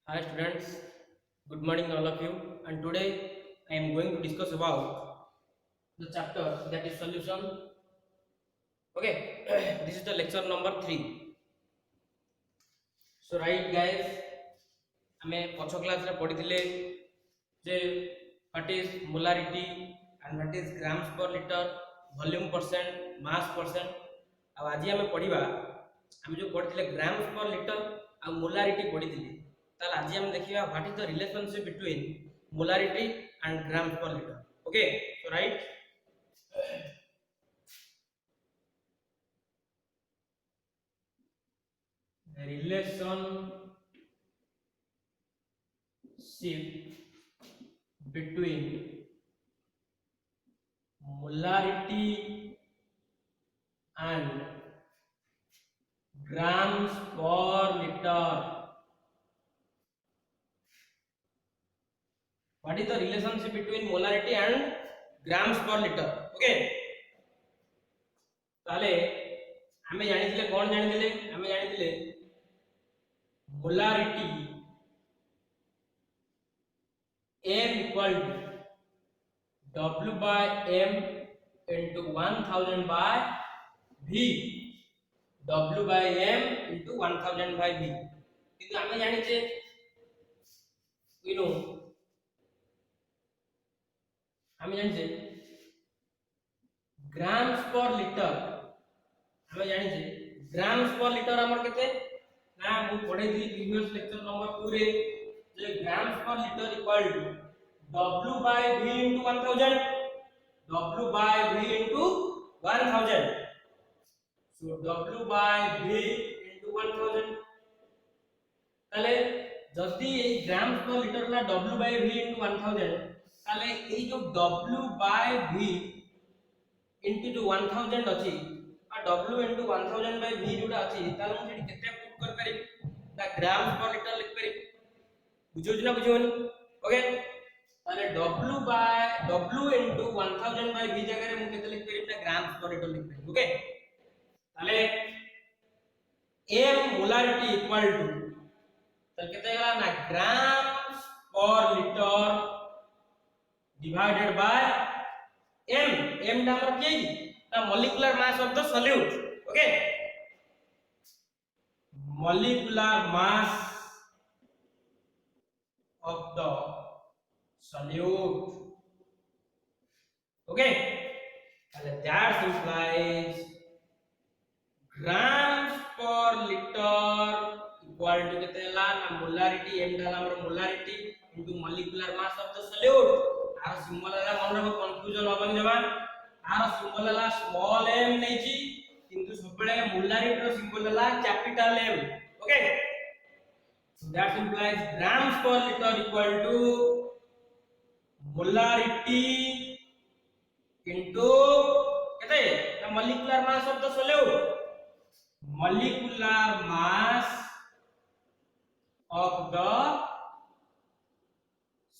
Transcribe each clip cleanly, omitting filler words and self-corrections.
Hi students, good morning all of you. And today I am going to discuss about the chapter that is solution. Okay, this is the lecture number 3. So right guys, ଆମେ ପଛ class ରେ ପଢିଥିଲେ ଯେ what is molarity and what is grams per liter, volume percent, mass percent. ଆଉ ଆଜି ଆମେ ପଢିବା ଆମେ ଯୋଉ ପଢିଥିଲେ grams per liter ଆଉ molarity ପଢିଥିଲେ ତାହେଲେ ଆଜି ଆମେ ଦେଖିବା what is the relationship between molarity and grams per liter. Okay, so right, the relationship between molarity and grams per liter. What is the relationship between molarity and grams per liter? Okay, ताले हमें जानिथिले कोन जानिथिले हमें जानिथिले molarity m equal to w by m into 1000 by v, w by m into 1000 by v. किंतु हमें जानिछे we know हमें जानिछे grams per litre हमें जानिछे grams per litre हमर केते ना मु पढै दी प्रीवियस लेक्चर नंबर 2 रे जे grams per litre equal to w by v into 1000, w by v into 1000. So w by v into 1000 তাহলে যদি এই গ্রামস per লিটার লা w by v into 1000 তাহলে এই যে w by v into जो 1000 अछि आ w into 1000 by v जोटा अछि ताले हम सेठी केते पुट कर पारि ना ग्राम्स पर लीटर लिख पारि बुझो ना बुझोनी. ओके ताले w by w into 1000 by v जगह रे हम केते लिख पारि ना ग्राम्स पर लीटर लिख पारि. ओके ताले m molarity equal to ताले केते गला ना grams per litre divided by m टा हमर के the molecular mass of the solute. Okay, molecular mass of the solute. Okay, and that implies grams per liter equal to केतेला ना molarity m डाला हमर molarity into molecular mass of the solute. आर symbol ला मन रे confusion होबनी जबा आर सिंबल ला स्मॉल m नै छी किंतु सबले molarity रो सिंबल ला capital M. Okay, so that implies grams per liter equal to molarity into केते the molecular mass of the solute, molecular mass of the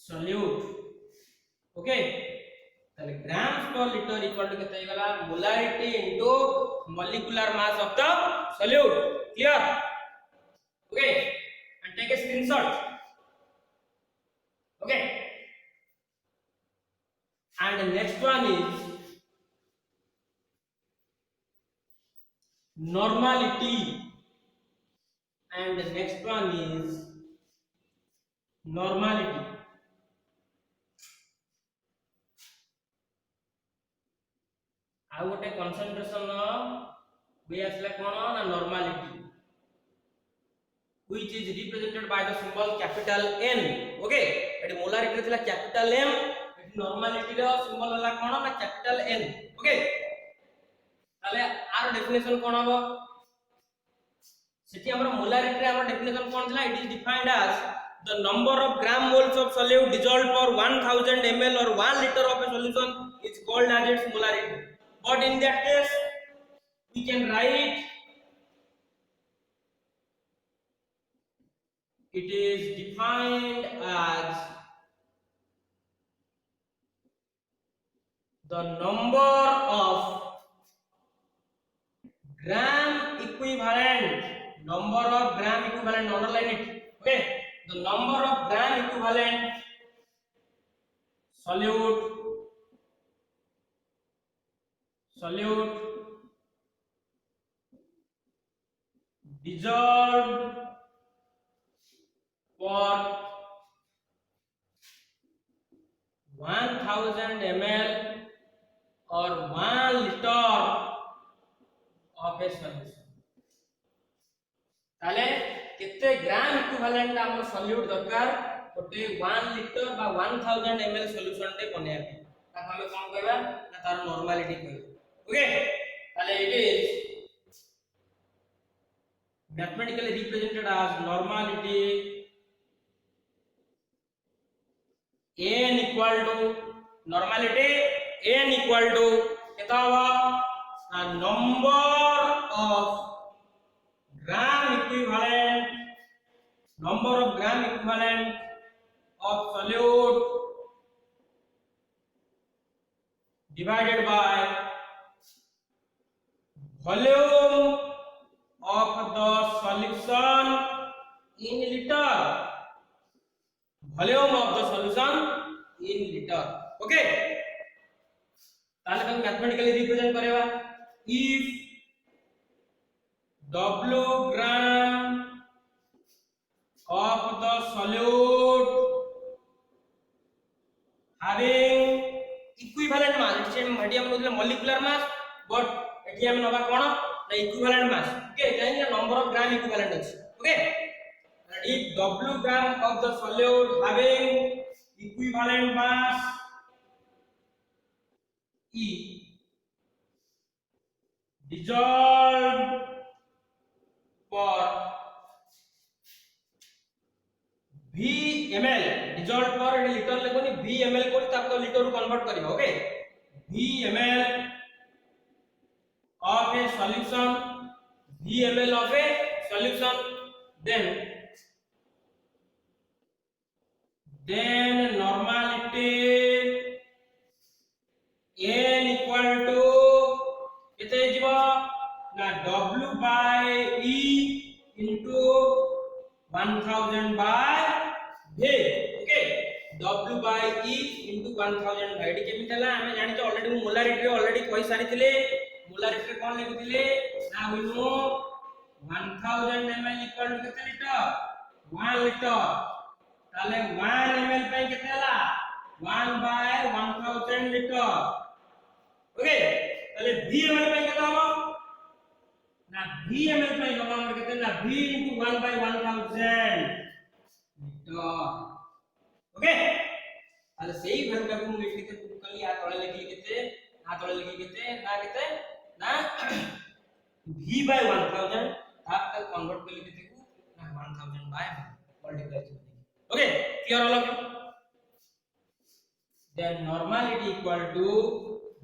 solute. Okay ताले grams per liter equal to केते गला molarity into molecular mass of the solute. Clear? Okay, and take a screenshot. Okay, and the next one is normality, and the next one is normality. आ गोटे concentration we asla कोन ना normality, which is represented by the symbol capital N. Okay, eighty molarity थिला capital M, eighty normality रो symbol हला कोन ना capital N. Okay, ताले are definition कोन हबो सेठी हमर molarity रे हमर डेफिनेशन कोन थिला, it is defined as the number of gram moles of solute dissolved for 1000 ml or 1 liter of a solution is called as its molarity. But in that case we can write it is defined as the number of gram equivalent, number of gram equivalent, underline it. Okay, the number of gram equivalent solute dissolved for 1000 ml or 1 liter of a solution. ताले कितने gram equivalent हम solute दरकार गोटे 1 litre बा 1000 ml solution टे बने आबे ताको हमें कोन कहबा ना तार नॉर्मलिटी कहबा ओके ताले it is mathematically represented as normality n equal to normality n equal to कितना हुआ a number of gram equivalent of solute divided by volume of the solution in liter. Volume of the solution in liter. Okay. ताले हम mathematically represent करेगा if W gram of the solute having equivalent mass, it's same medium molecular mass, but एठी हम नबा कोन ना equivalent mass. Okay, काहे number of gram equivalent अछि. Okay, if W gram of the solute having equivalent mass E dissolved for V ml, dissolved for liter लेकोनी V ml को तब तो liter को कन्वर्ट करियो. Okay, V ml of a solution, V ml of a solution, then normality n equal to कितने जीवा ना W by E into 1000 by V. Okay, W by E into 1000 by eighty केमी थला हमें जानि छ ऑलरेडी मोलारिटी रे already कहि सारी थिले मोलारिटी रे कोन लिखि थिले ना we know 1000 ml equal to कितने लीटर 1 लीटर ताले 1 ml पे कितने हला 1 by 1000 लीटर. ओके, ताले V ml पे कितना हो ना V ml पे होगा हमर कितने ना V into 1 by 1000 litre. Okay, ताले सही वैल्यू का हम लिख के पुट कर लिया तळे लिखि कितने आ तळे लिखि कितने ना V by 1000 आप तक कन्वर्ट कर लिखि देखो ना 1000 by मल्टीप्लाई कर. Okay, clear all of you? Then normality equal to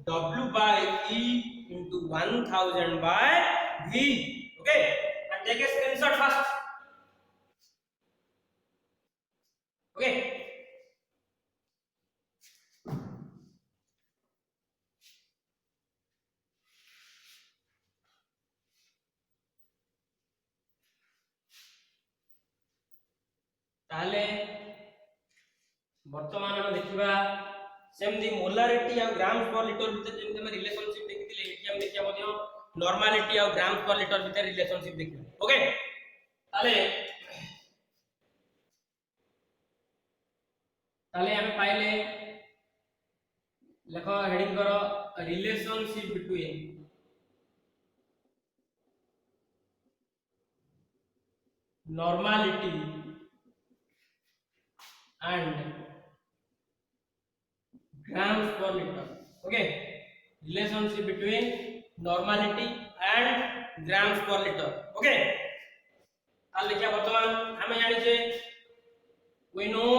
W by E into 1000 by V. Okay, and take a screenshot first. Okay, ताले वर्तमान हम देखिबा सेमदी मोलारिटी और ग्राम्स पर लीटर भीतर जेमते हम रिलेशनशिप देखिथिले एठी हम देखिया मध्य नॉर्मलिटी और ग्राम्स पर लीटर भीतर रिलेशनशिप देखिबा. ओके, ताले हमें पाइले लेखो हेडिंग करो relationship between normality and grams per liter. Okay, relationship between normality and grams per liter. Okay, ताल लिखिया वर्तमान हमें जानि छे we know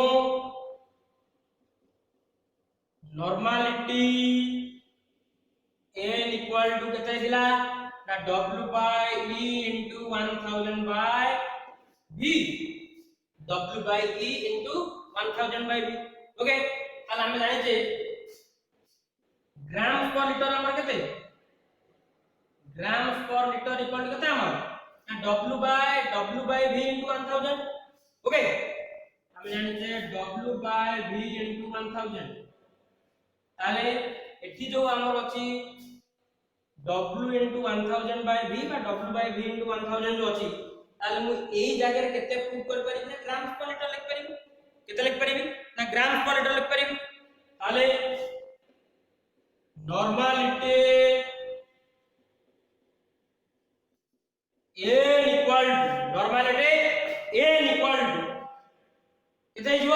normality n equal to कितना दिला ना W by E into 1000 by V. W by E into 1000 by V. Okay, ताले हमें जानि छे ग्राम्स पर लीटर हमर केते grams per litre equal to केते हमर ना W by V into 1000. Okay, हम जानि जे w by v into 1000 ताले एठी जो हमर अछि w into 1000 by v बा w by v into 1000 जो अछि ताले मु एई जगह रे केते प्रूव कर पारि ना ग्राम्स पर लीटर लिख पारि केते लिख पारि ना ग्राम्स पर लीटर लिख पारि ताले normality n equal to normality n equal to केते हिजो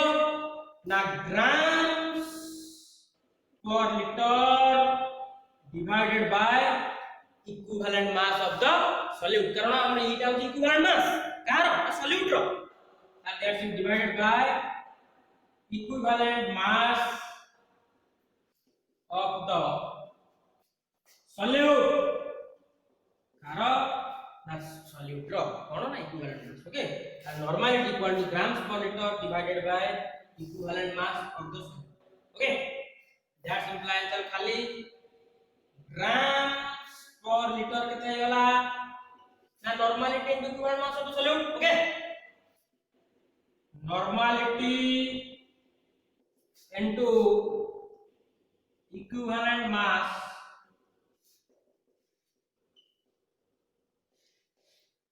ना grams per liter divided by equivalent mass of the solute कारण हमर एटा होची equivalent mass कार solute रो and that is divided by equivalent mass of the solute car ना solute रो कोन ना equivalent mass okay and normality equal to grams per liter divided by equivalent mass of the solute okay that implies चल खाली grams per liter केते हेला ना normality into equivalent mass of the solute okay normality into equivalent mass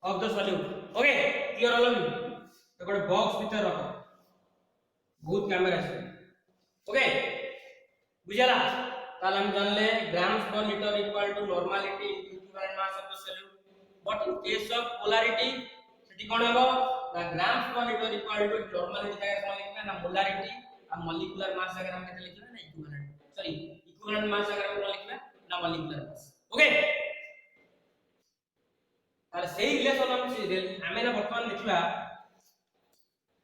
of the solute okay clear all of you तो गोटे box भीतर रख बहुत camera है ओके बुझला ताल हम जानले grams per litre equal to normality into equivalent mass of the solute but in case of polarity सेठी कोन हेबो ना grams per litre equal to normality जगह कोन लिखना ना मोलारिटी आ मॉलिक्यूलर मास जगह हम केते लिखना ना इक्विवेलेंट सॉरी इक्विवेलेंट मास जगह हम कोन लिखना ना मॉलिक्यूलर मास ओके तार सेही रिलेशन हम ना वर्तमान देखिबा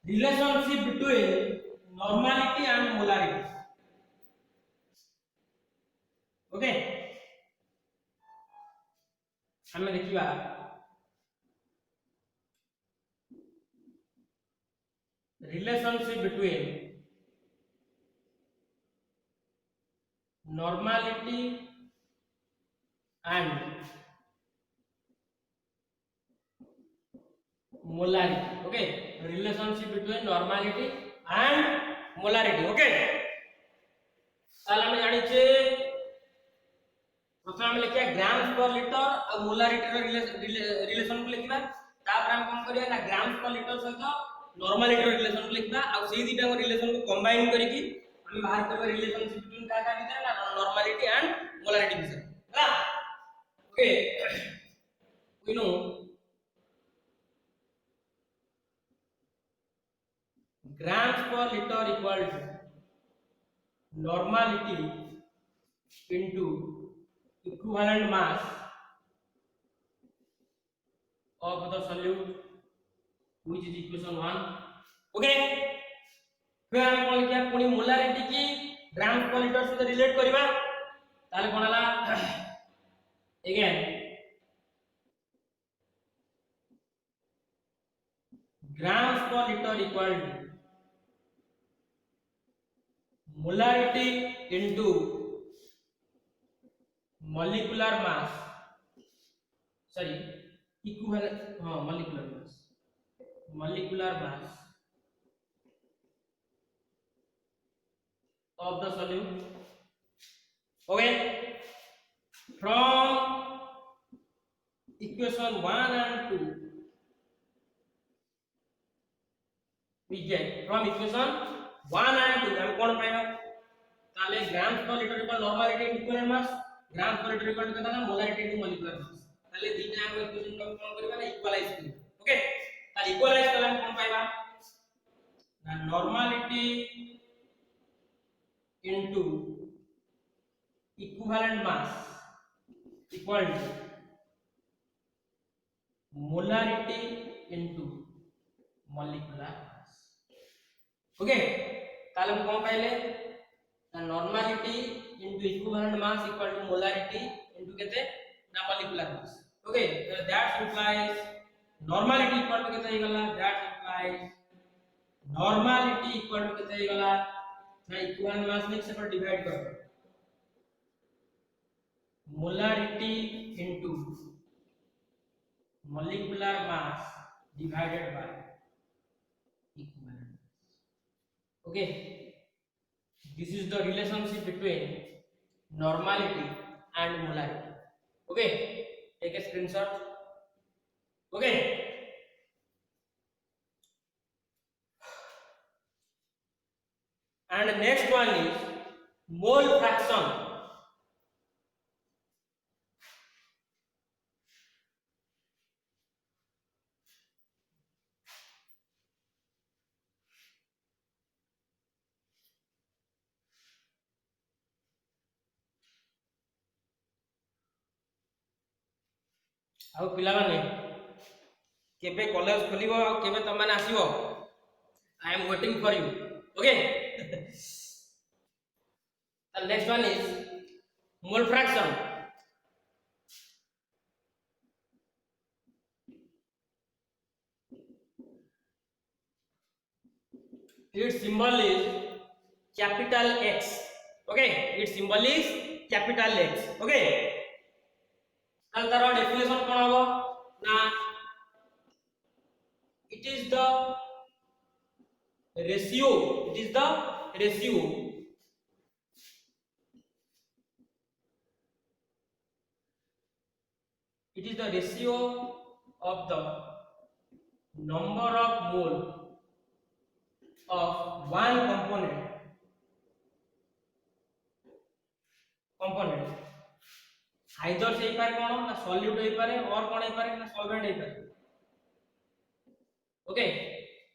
relationship between normality and molarity okay हमें देखिबा relationship between normality and molarity okay relationship between normality and molarity okay ताल हम जानि छे प्रथम हम लिखिया ग्राम्स पर लीटर और मोलारिटी रो रिलेशन को लिखिबा तापर हम कोन करिया ना ग्राम्स पर लीटर सहित नॉर्मलिटी रो रिलेशन को लिखिबा और सेही दिटा को रिलेशन को कंबाइन करिकि हम बाहर करबा रिलेशनशिप बिटवीन का भीतर ना नॉर्मलिटी एंड मोलारिटी भीतर हला okay we know grams per liter equal to normality into equivalent mass of the solute which is equation 1 okay फिर हम कोन किया पुनी मोलारिटी की ग्राम पर लीटर से रिलेट करबा ताले कोन हला again grams per liter equal to molarity into molecular mass sorry equivalent molecular mass of the solute okay from equation 1 and 2 we get from equation 1 and 2 हम कोन पाइबा ताले grams per litre equal normality into equivalent मास grams per litre equal कता ना molarity into molecular मास ताले दीटा हम equation को कोन करबा ना इक्वलाइज करबा ओके ताले इक्वलाइज कला हम कोन पाइबा ना normality into equivalent mass equal to molarity into molecular mass okay ताले हम कोन पाइले ना normality into equivalent mass equal to molarity into केते ना molecular mass okay so that implies normality equal to केते हेगला that implies normality equal to केते हेगला ना इक्विवेलेंट मास ने से पर डिवाइड कर molarity into molecular mass divided by equivalent Okay, this is the relationship between normality and molarity. Okay, take a screenshot. Okay, and the next one is mole fraction. ଆଉ ପିଲାମାନେ କେବେ college ଖୋଲିବ ଆଉ କେବେ ତମମାନେ ଆସିବ? I am waiting for you. Okay. The next one is mole fraction. Its symbol is capital X. Okay, its symbol is capital X. Okay, ताल तार definition कोन हबो ना it is the ratio, it is the ratio it is the ratio of the number of mole of one component either से पारे कोन ना solute होई पारे और कोन होई पारे ना सॉल्वेंट होई पारे. Okay,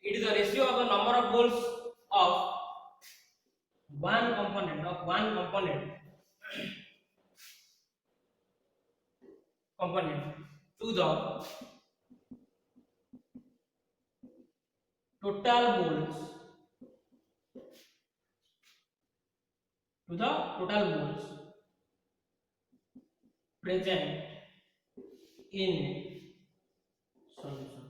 it is the ratio of the number of moles of one component to the total moles present in solution.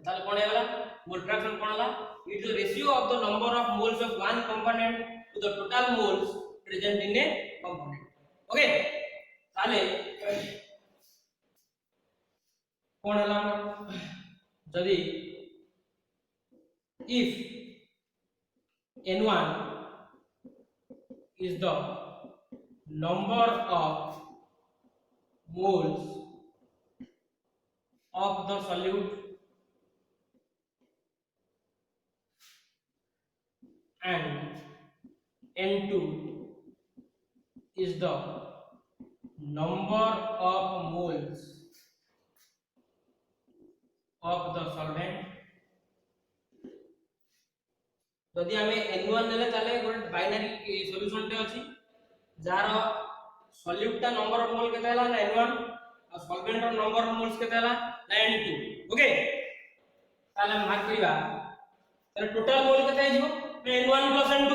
ताले कोन हेला मोल फ्रैक्शन कोन हला? It is the ratio of the number of moles of one component to the total moles present in a component. Okay, ताले कोन हला जदी if n1 is the number of moles of the solute and n2 is the number of moles of the solvent. जदि हमें n1 नेले ताले गोटे binary solution टे अछि जार सॉल्यूट ता नंबर ऑफ मोल केते हला ना n1 और सॉल्वेंट रो नंबर ऑफ मोल्स केते हला ना n2. ओके, ताले हम भाग करिबा ताले टोटल मोल केते आइजो n1 + n2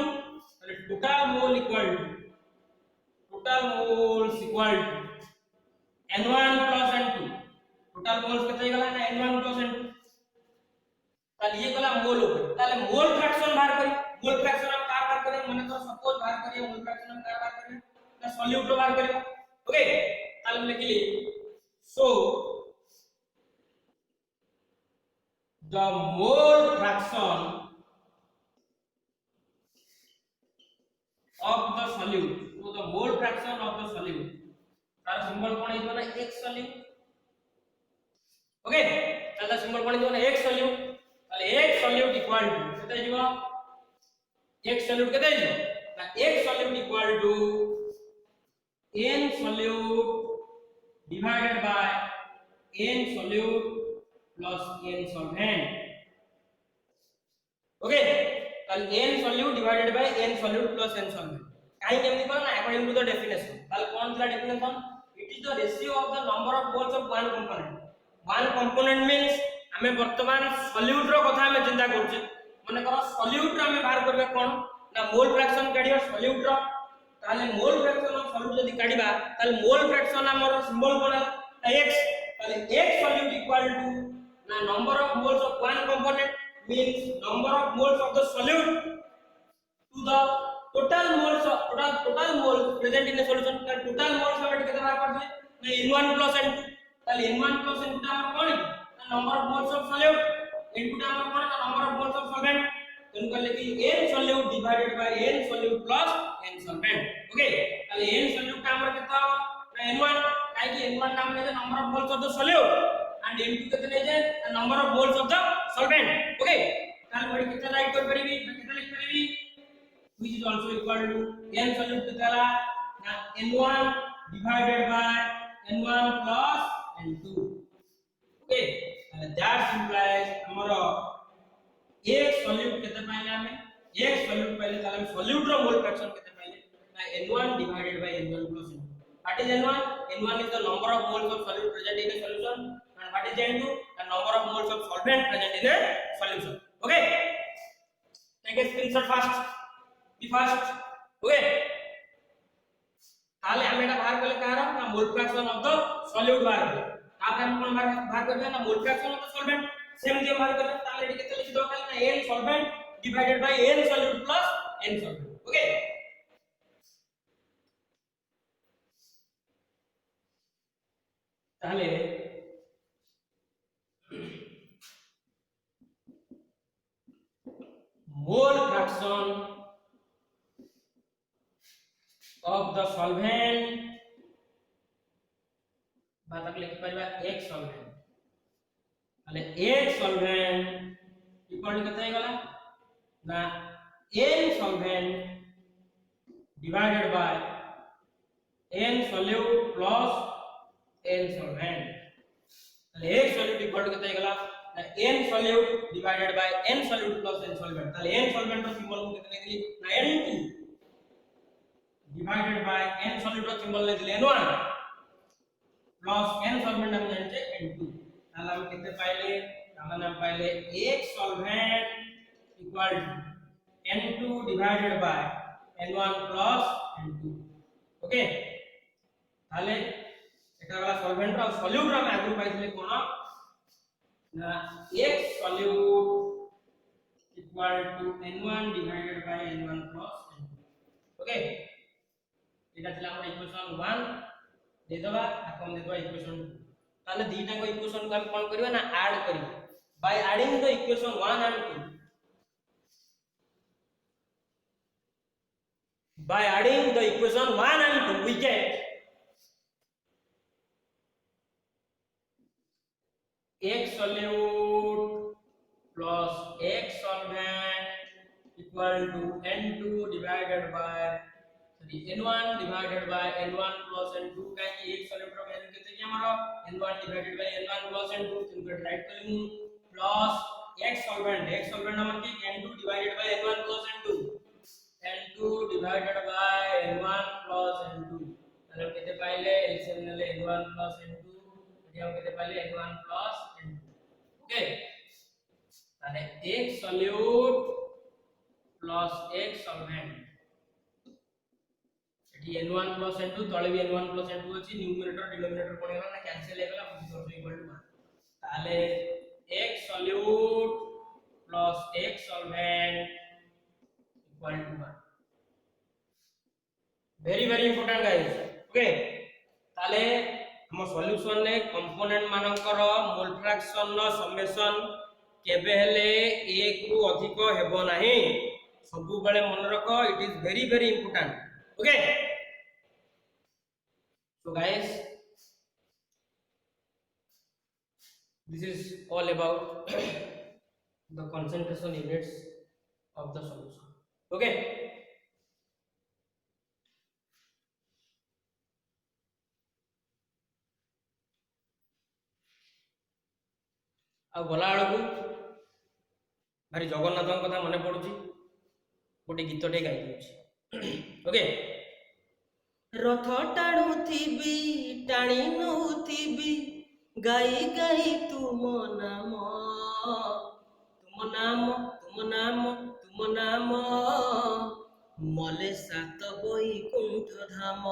ताले total moles equal to n1 + n2. Total moles केते गला ना n1 + n2. ताले ये गला मोल ऊपर ताले मोल फ्रैक्शन बाहर करी. मोल फ्रैक्शन हम का बाहर करी माने तो सपोज बाहर करी मोल फ्रैक्शन हम का बाहर करी ना सॉल्यूट बाहर करी. ओके, ताले हम लिखली so the mole fraction of the solute, so the mole fraction of the solute तार सिंबल कोन हिजो ना x solute. ओके, तार सिंबल कोन हिजो ना x solute. ताले x solute इक्वल टू केते हिजो x solute केते हिजो ना x solute equal to n solute divided by n solute plus n solvent. Okay, ताले n solute divided by n solute plus n solvent. काई केमनी कोन ना according to the definition. ताले कोन थला definition? It is the ratio of the number of moles of one component. One component means हमें वर्तमान solute रो कथा हमें चिंता करछे. माने करो सॉल्यूट रो हमें बाहर करबे कोन ना मोल फ्रैक्शन काढियो सॉल्यूट रो. ताले मोल फ्रैक्शन ऑफ सॉल्यूट जदी काढिबा ताले मोल फ्रैक्शन हमर सिंबल कोन है x. ताले x सॉल्यूट इक्वल टू ना number of moles of one component means number of moles of the solute to the total moles present in a solution. ताले total moles हम केते बाहर करछे ना n1 + n2. ताले n1 + n2 टा हमर कोन है ना number of moles of solute, n2 टा हमर कोन है ना number of moles of solvent. तेन कहले कि n solute divided by n solute plus n solvent okay ताले n सॉल्यूट का हमर केता ना n1 काहे कि n1 नाम ने number of moles of the solute and n2 केते ने जे number of moles of the solvent okay ताले बड़ी केते राइट कर परिबी केते लिख परिबी which is also equal to n solute केतला ना n1 divided by n1 plus n2 okay ताले that implies हमरो एक सॉल्यूट केते पाइले हमें एक सॉल्यूट पाइले ताले हम सॉल्यूट रो मोल फ्रैक्शन केते पाइले ना n1 divided by n1 plus n2 what is n1 n1 is the number of moles of solute present in a solution and what is n2 the number of moles of solvent present in a solution okay take a screenshot fast be fast okay ताले हम एटा बाहर करले कहार ना mole fraction of the solute बाहर करले तापर हम कोन बाहर करबे ना mole fraction of the solvent same जे बाहर करले ताले एटा केते लिखि दो खाली ना n solvent divided by n solute plus n solvent okay ताले mole fraction of the solvent बातक लिखि परबा एक सॉल्वेंट माने एक सॉल्वेंट इक्वल केते हे गला ना n solvent divided by n solute plus n solvent ताले एक सॉल्यूट इक्वल केते हे गला ना n solute divided by n solute plus n solvent ताले n सॉल्वेंट रो सिंबल को केते लिखली ना n2 divided by n solute रो सिंबल ले दिले n1 प्लस n सॉल्वेंट हम जानते n2 ताला हम कितने पाइले ताला हम पाइले x solvent equal to n2 divided by n1 plus n2 okay ताले एटा वाला सॉल्वेंट रो सॉल्यूट रो हम आगु पाइले कोन ना x solute equal to n1 divided by n1 plus n2 okay एटा थिला हमर इक्वेशन 1 दे दबा आ कम दे दबा इक्वेशन 2 ताले दीटा को इक्वेशन को हम कोन करबा ना ऐड करिबा by adding the equation 1 and 2 by adding the equation 1 and 2 we get x solute plus x solvent equal to n2 divided by n1 divided by n1 plus n2 का कि एक सॉल्यूट रो value केते कि हमारा n1 divided by n1 plus n2 इनको right करलु plus x solvent हमर की n2 divided by n1 plus n2 n2 divided by n1 plus n2 मतलब केते पाइले एलसीएम ले n1 plus n2 एटी हम केते पाइले n1 plus n2 ओके ताले x solute plus x solvent n1 plus n2 तळे भी n1 plus n2 अछि न्यूमरेटर डिनोमिनेटर कोन होला ना कैंसिल हे गला बुझि करतो इक्वल टू 1 ताले x solute plus x solvent equal to 1 very important guys okay ताले हम सॉल्यूशन ने कंपोनेंट मानकर मोल फ्रैक्शन नो समेशन केबे हेले 1 रु अधिक हेबो नाही सब बेले मन रखो it is very important okay so guys this is all about the concentration units of the solution okay आ गला आळकू भारी जगन्नाथ कथा मने पडुची गोटे गीतटे गाई दिउची ओके रथ टाणुथिबी टाणी नउथिबी गाई गाई तुम नाम मले सात बैकुंठ धाम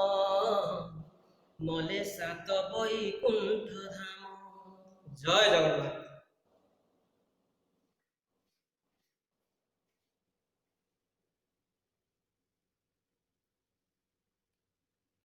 मले सात बैकुंठ धाम जय जगन्नाथ।